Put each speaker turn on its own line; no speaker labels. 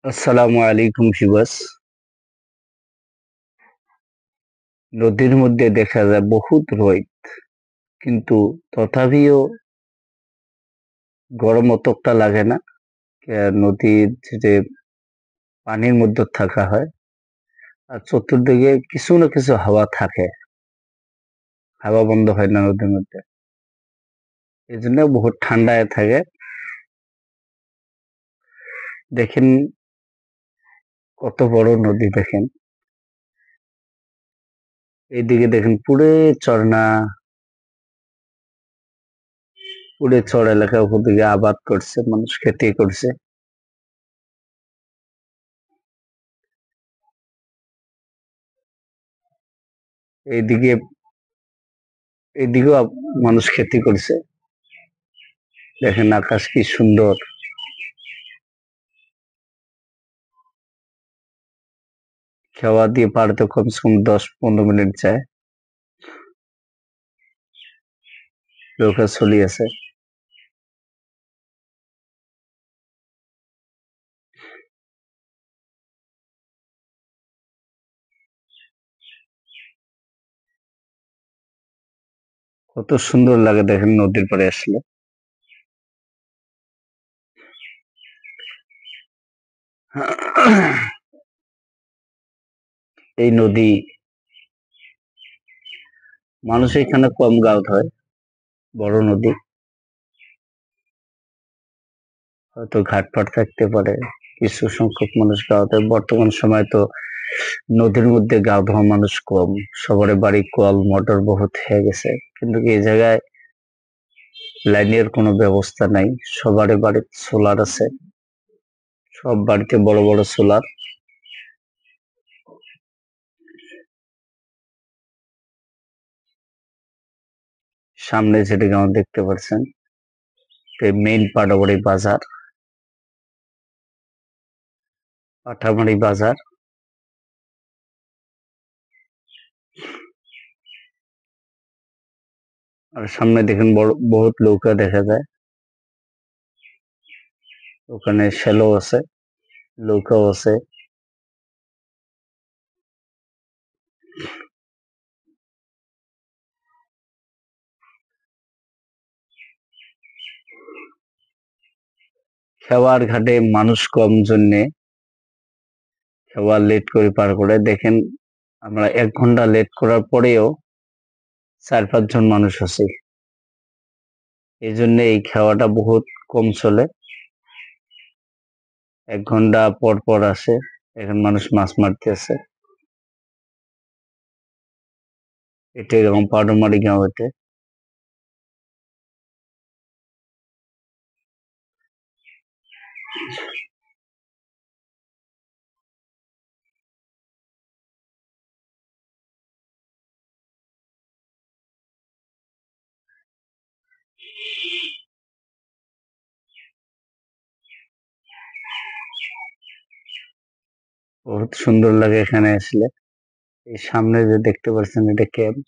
আসসালামু আলাইকুম শিবাস। নদীর মধ্যে দেখা যায় বহুত রোদ, কিন্তু তথাপিও গরম অতটা লাগে না। নদীর যে পানির মধ্যে থাকা হয়, আর চতুর্দিকে কিছু না কিছু হাওয়া থাকে, হাওয়া বন্ধ হয় না নদীর মধ্যে। এই জন্য বহুত ঠান্ডায় থাকে। দেখেন কত বড় নদী, দেখেন এইদিকে দেখেন পুরে ঝর্ণা, পুরে চর এলাকা, উপর দিকে আবাদ করছে মানুষ, খেতি করছে। এইদিকে এইদিকেও মানুষ খেতি করছে। দেখেন আকাশ কি সুন্দর। খেওয়া দিয়ে পার তো কমসে কম 10-15 মিনিট যায়, নৌকা চলি আছে। কত সুন্দর লাগে দেখেন নদীর পাড়ে আসলে। এই নদী, মানুষ এখানে কম গাঁত হয়, বড় নদী, হয়তো ঘাটপাট থাকতে পারে, কিছু সংখ্যক মানুষ গাঁত হয়। বর্তমান সময় তো নদীর মধ্যে গা ধোয়া মানুষ কম, সবার বাড়ি কল মোটর বহুত হয়ে গেছে, কিন্তু এই জায়গায় লাইনের কোনো ব্যবস্থা নাই। সবার বাড়িতে সোলার আছে, সব বাড়িতে বড় বড় সোলার। সামনে যেটা গ্রাউন্ড দেখতে পাচ্ছেন, মেইন পাটাবাড়ি বাজার, পাঠামারি বাজার। আর সামনে দেখেন বড় বহুত নৌকা দেখা যায়, ওখানে শ্যালো আছে, নৌকাও আছে। খেওয়ার ঘাটে মানুষ কম জন্যে খেওয়া লেট করে পার করে। দেখেন আমরা 1 ঘন্টা লেট করার পরেও 4-5 জন মানুষ আছে, এই জন্য এই খেওয়াটা বহুত কম চলে। 1 ঘন্টা পর পর আসে, এখন মানুষ মাছ মারতে আছে। এটা এরকম পাউডারমারি গাঁও, এতে বহুত সুন্দর লাগে এখানে আসলে। এই সামনে যে দেখতে পাচ্ছেন, এটা ক্যাম্প।